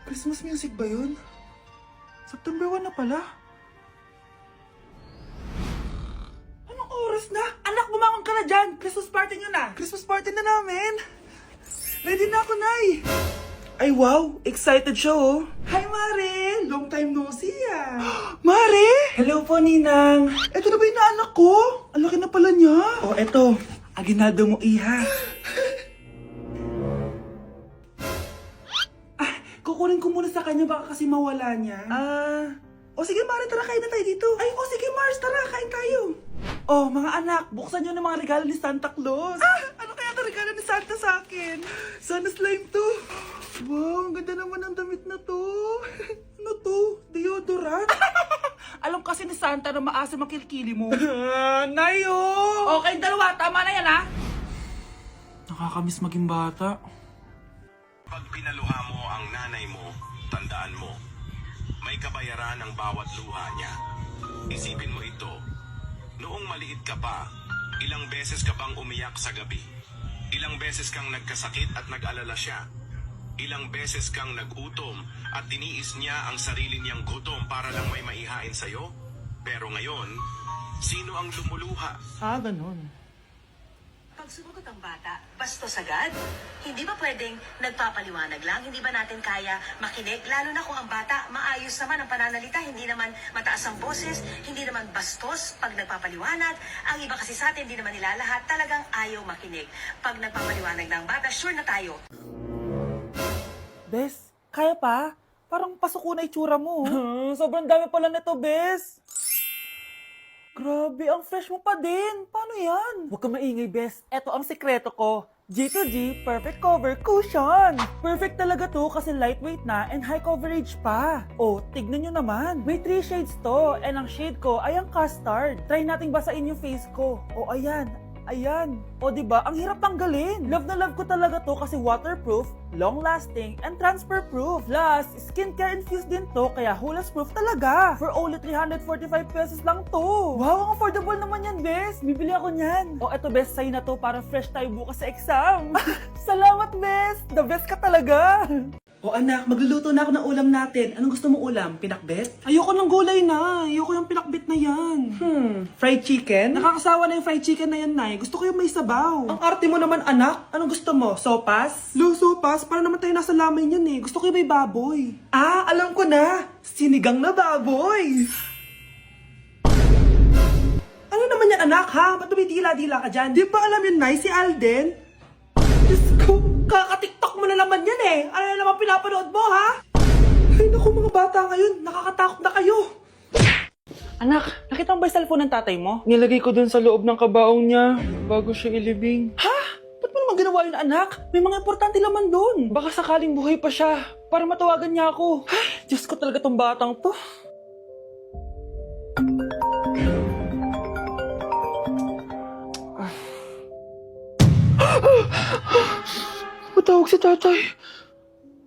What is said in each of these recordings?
Christmas music ba yun? September 1 na pala. Anong oras na? Anak, bumangon ka na dyan! Christmas party nyo na! Christmas party na namin! Ready na ako, Nay! Ay wow! Excited siya oh! Hi, Mare! Long time no see ah! Mare! Hello po, Ninang! Eto na ba yung naanak ko? Ang laki na pala niya! Oh, eto. Aginado mo, iha. Kukunin ko muna sa kanya baka kasi mawala niya. O sige Mare, tara kain na tayo dito. Ay, o sige Mars, tara kain tayo. Oh, mga anak, buksan nyo ng mga regalo ni Santa Claus. Ano kaya ang regalo ni Santa sa akin? Sana slime to. Wow, ang ganda naman ng damit na to. Ano to? Deodorant? Alam kasi ni Santa na maasim ang kilikili mo. Nayo! Okay, dalawa. Tama na yan, ha? Nakakamiss maging bata. Pag pinaluha mo ang nanay mo, tandaan mo, may kabayaran ang bawat luha niya. Isipin mo ito, noong maliit ka pa, ilang beses ka bang umiyak sa gabi? Ilang beses kang nagkasakit at nag-alala siya? Ilang beses kang nagutom at tiniis niya ang sarili niyang gutom para lang may maihain sa'yo? Pero ngayon, sino ang lumuluha? Ganun. Pag sumagot ang bata, bastos agad? Hindi ba pwedeng nagpapaliwanag lang? Hindi ba natin kaya makinig? Lalo na kung ang bata, maayos naman ang pananalita, hindi naman mataas ang boses, hindi naman bastos pag nagpapaliwanag. Ang iba kasi sa atin, hindi naman nila lahat, talagang ayaw makinig. Pag nagpapaliwanag na ang bata, sure na tayo. Bes, kaya pa? Parang pasuko na itsura mo. Sobrang dami pala nito, Bes. Grabe, ang fresh mo pa din. Paano yan? Huwag ka maingay, Bes. Eto ang sekreto ko. G2G Perfect Cover Cushion. Perfect talaga to kasi lightweight na and high coverage pa. Oh, tignan nyo naman. May 3 shades to and ang shade ko ay ang custard. Try nating basain yung face ko. Oh, ayan. Ayan. O diba, ang hirap tanggalin. Love na love ko talaga to kasi waterproof, long-lasting, and transfer-proof. Plus, skincare infused din to kaya hulas-proof talaga. For only 345 pesos lang to. Wow, ang affordable naman yan, Bes. Bibili ako niyan. O eto, Bes, sa'yo na to para fresh tayo bukas sa exam. Salamat, Bes. The best ka talaga. O anak, magluluto na ako ng ulam natin. Anong gusto mo ulam? Pinakbet? Ayoko ng gulay na. Ayoko yung pinakbet na yan. Fried chicken? Nakakasawa na yung fried chicken na yan, Nay. Gusto ko yung may sabaw. Ang arte mo naman, anak. Anong gusto mo? Sopas? Sopas? Para naman tayo nasa lamay niyan eh. Gusto ko yung may baboy. Alam ko na. Sinigang na baboy. Ano naman yan, anak, ha? Ba't tumidila-dila ka dyan? Di ba alam yun, Nay? Si Alden? Diyos ko, kaka-tiktok mo na naman yan eh. Ano na naman pinapanood mo, ha? Ay, naku mga bata ngayon, nakakatakot na kayo. Anak, nakita mo ba yung cellphone ng tatay mo? Nilagay ko dun sa loob ng kabaong niya bago siya ilibing. Ha? Ba't mo naman ginawa yun, anak? May mga importante naman dun. Baka sakaling buhay pa siya para matawagan niya ako. Ay, Diyos ko talaga tong batang to. Patawag si tatay.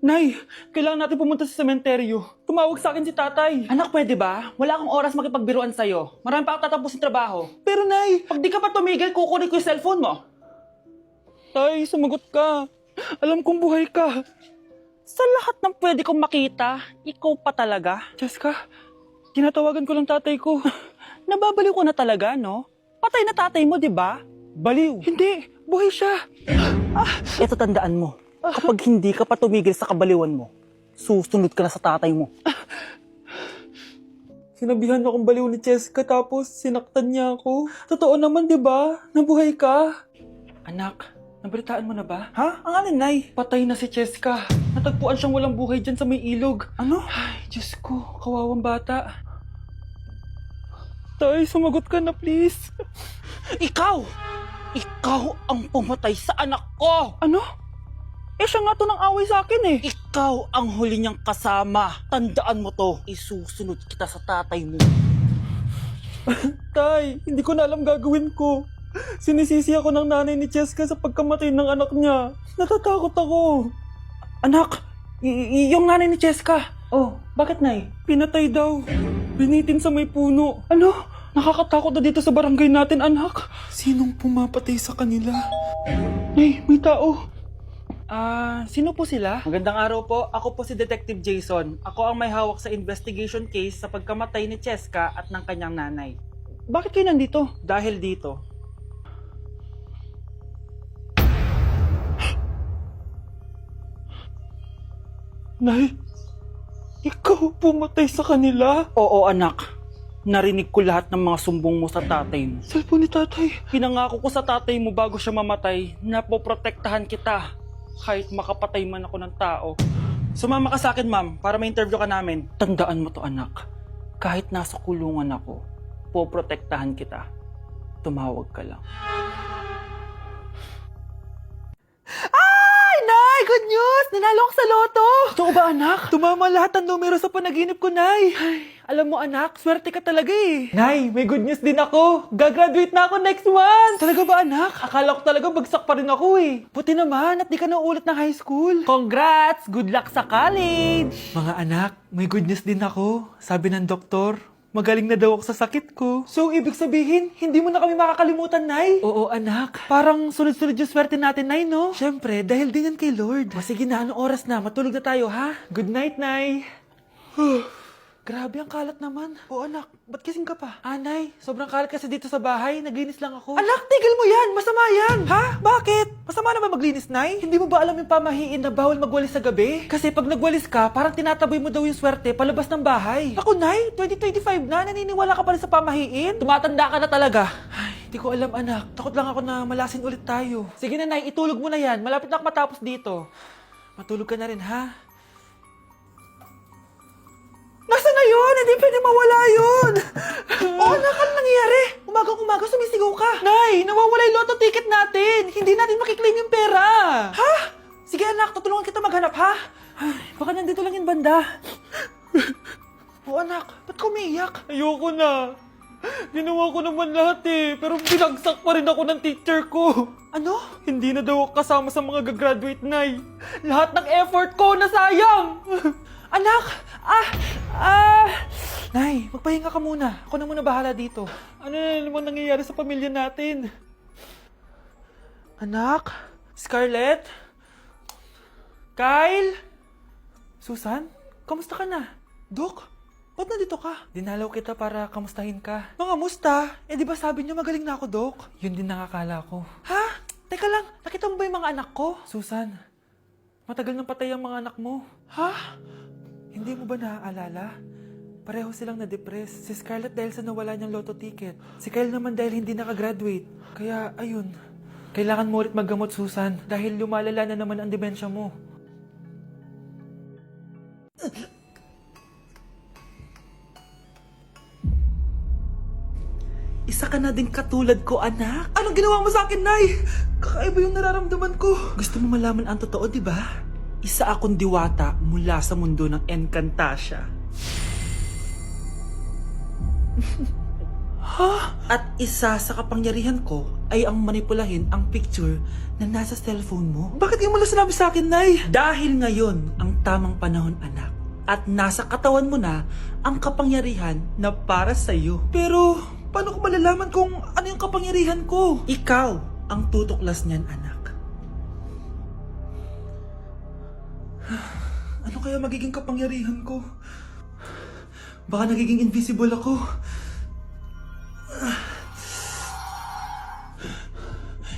Nay, kailangan natin pumunta sa sementeryo. Tumawag sa akin si tatay. Anak, pwede ba? Wala akong oras makipagbiruan sa'yo. Marami pa akong tatapusin trabaho. Pero Nay, pag di ka pa tumigil, kukunin ko yung cellphone mo. Tay, sumagot ka. Alam kong buhay ka. Sa lahat ng pwede kong makita, ikaw pa talaga. Jessica, tinatawagan ko lang tatay ko. Nababaliw ko na talaga, no? Patay na tatay mo, di ba? Baliw. Hindi, buhay siya. Ito tandaan mo, kapag hindi ka pa tumigil sa kabaliwan mo, susunod ka na sa tatay mo. Sinabihan akong baliw ni Cheska tapos sinaktan niya ako. Totoo naman, di ba? Nabuhay ka. Anak, nabalitaan mo na ba? Ha? Ang alin, Nay? Patay na si Cheska. Natagpuan siyang walang buhay dyan sa may ilog. Ano? Ay, Diyos ko, kawawang bata. Tay, sumagot ka na please. Ikaw! Ikaw ang pumatay sa anak ko! Ano? Siya nga to ng away sa akin eh. Ikaw ang huli niyang kasama. Tandaan mo to. Isusunod kita sa tatay mo. Tay, hindi ko na alam gagawin ko. Sinisisi ako ng nanay ni Cheska sa pagkamatay ng anak niya. Natatakot ako. Anak, yung nanay ni Cheska. Oh, bakit, Nay? Pinatay daw. Binitin sa may puno. Ano? Nakakatakot na dito sa barangay natin, anak. Sinong pumapatay sa kanila? Nay, may tao. Sino po sila? Magandang araw po. Ako po si Detective Jason. Ako ang may hawak sa investigation case sa pagkamatay ni Cheska at ng kanyang nanay. Bakit kayo nandito? Dahil dito. Nay, ikaw pumatay sa kanila? Oo, anak. Narinig ko lahat ng mga sumbong mo sa tatay mo. Cellphone ni tatay. Pinangako ko sa tatay mo bago siya mamatay na poprotektahan kita kahit makapatay man ako ng tao. Sumama ka sa akin, ma'am, para ma-interview ka namin. Tandaan mo to, anak. Kahit nasa kulungan ako, poprotektahan kita. Tumawag ka lang. Ay, Nay! Good news! Nanalo ako sa loto! Totoo ba, anak? Tumama lahat ng numero sa panaginip ko, Nay. Ay, alam mo, anak, swerte ka talaga eh. Nay, may good news din ako. Gagraduate na ako next month. Talaga ba, anak? Akala ko talaga bagsak pa rin ako eh. Buti naman at di ka na ulit ng high school. Congrats! Good luck sa college! Mga anak, may good news din ako. Sabi ng doktor, magaling na daw ako sa sakit ko. So, ibig sabihin, hindi mo na kami makakalimutan, Nay? Oo, anak. Parang sunod-sunod yung swerte natin, Nay, no? Siyempre, dahil din yan kay Lord. O sige na, anong oras na? Matulog na tayo, ha? Good night, Nay. Grabe, ang kalat naman. O anak, ba't kising ka pa? Nay, sobrang kalat kasi dito sa bahay. Naglinis lang ako. Anak, tigil mo yan! Masama yan! Ha? Bakit? Masama naman maglinis, Nay? Hindi mo ba alam yung pamahiin na bawal magwalis sa gabi? Kasi pag nagwalis ka, parang tinataboy mo daw yung swerte palabas ng bahay. Ako, Nay, 2025 na, naniniwala ka pa rin sa pamahiin? Tumatanda ka na talaga. Ay, hindi ko alam, anak. Takot lang ako na malasin ulit tayo. Sige na, Nay, itulog mo na yan. Malapit na ako matapos dito. Matulog ka na rin, ha? Nasaan na yun? Hindi pwede mawala yun! Anak, ano nangyayari? Umagang-umaga sumisigaw ka. Nay, nawawala yung lotto ticket natin. Hindi natin makiklaim yung pera. Ha? Sige anak, tutulungan kita maghanap, ha? Ay, baka nandito lang yung banda. Anak, ba't ka umiiyak? Ayoko na. Ginawa ko naman lahat eh, pero binagsak pa rin ako ng teacher ko. Ano? Hindi na daw ako kasama sa mga gagraduate, Nay. Lahat ng effort ko nasayang. Anak! Nay, magpahinga ka muna. Ako na muna bahala dito. Ano na naman nangyayari sa pamilya natin? Anak? Scarlett? Kyle? Susan? Kamusta ka na? Dok? Ba't nandito ka? Dinalaw kita para kamustahin ka. Mga musta? Eh di ba sabi niyo magaling na ako, Dok? Yun din nakakala ko. Ha? Teka lang, nakita mo ba yung mga anak ko? Susan, matagal nang patay ang mga anak mo. Ha? Hindi mo ba naaalala? Pareho silang na-depress. Si Scarlett dahil sa nawala niyang lotto ticket. Si Kyle naman dahil hindi nakagraduate. Kaya, ayun. Kailangan mo ulit maggamot, Susan. Dahil lumalala na naman ang demensya mo. Isa ka na din katulad ko, anak. Anong ginawa mo sa akin, Nay? Kakaiba yung nararamdaman ko. Gusto mo malaman ang totoo, di ba? Isa akong diwata mula sa mundo ng Encantasia. Ha? At isa sa kapangyarihan ko ay ang manipulahin ang picture na nasa cellphone mo. Bakit yung mula sinabi sa akin, Nay? Dahil ngayon ang tamang panahon, anak. At nasa katawan mo na ang kapangyarihan na para sa'yo. Pero, paano ko malalaman kung ano yung kapangyarihan ko? Ikaw ang tutuklas niyan, anak. Ano kaya magiging kapangyarihan ko? Baka nagiging invisible ako.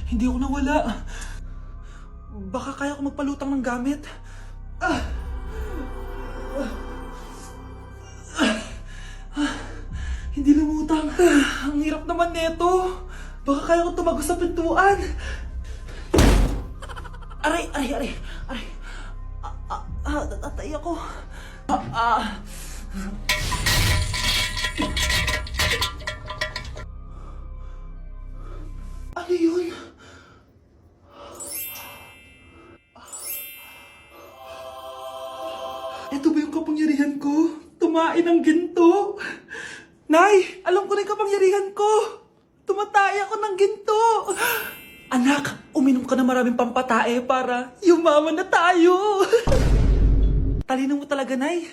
Hindi ako nawala. Baka kaya ko magpalutang ng gamit. Hindi lumutang. Ang hirap naman neto. Baka kaya ko tumagos sa pintuan. Aray. Natatay ako. Ano yun? Ito ba yung kapangyarihan ko? Tumain ng ginto? Nay, alam ko na yung kapangyarihan ko. Tumatay ako ng ginto. Anak, uminom ka na maraming pampatae para yumaman na tayo. Talino mo talaga, Nay.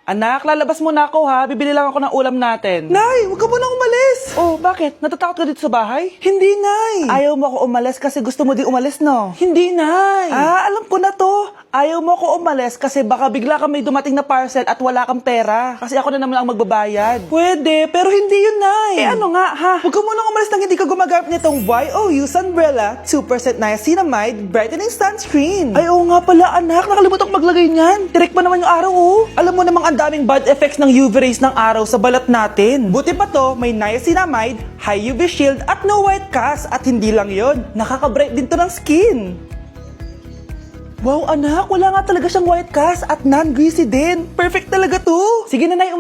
Anak, lalabas muna ako ha. Bibili lang ako ng ulam natin. Nay, huwag ka munang umalis. Oh, bakit? Natatakot ka dito sa bahay? Hindi, Nay. Ayaw mo ako umalis kasi gusto mo di umalis, no? Hindi, Nay. Alam ko na to. Ayaw mo ako umalis kasi baka bigla ka may dumating na parcel at wala kang pera. Kasi ako na naman ang magbabayad. Pwede, pero hindi yun, Nay. Ano nga, ha? Huwag ka munang umalis nang hindi ka gumagamit nitong YOU Sunbrella 2% Niacinamide Brightening Sunscreen. Ay, oo nga pala, anak. Nakalimutan ko maglagay niyan. Direk pa naman yung araw, oh. Alam mo namang ang daming bad effects ng UV rays ng araw sa balat natin. Buti pa to, may niacinamide, high UV shield, at no white cast. At hindi lang yon, nakaka-bright din to ng skin. Wow, anak, wala nga talaga siyang white cast at non-greasy din. Perfect talaga to. Sige na, Nay,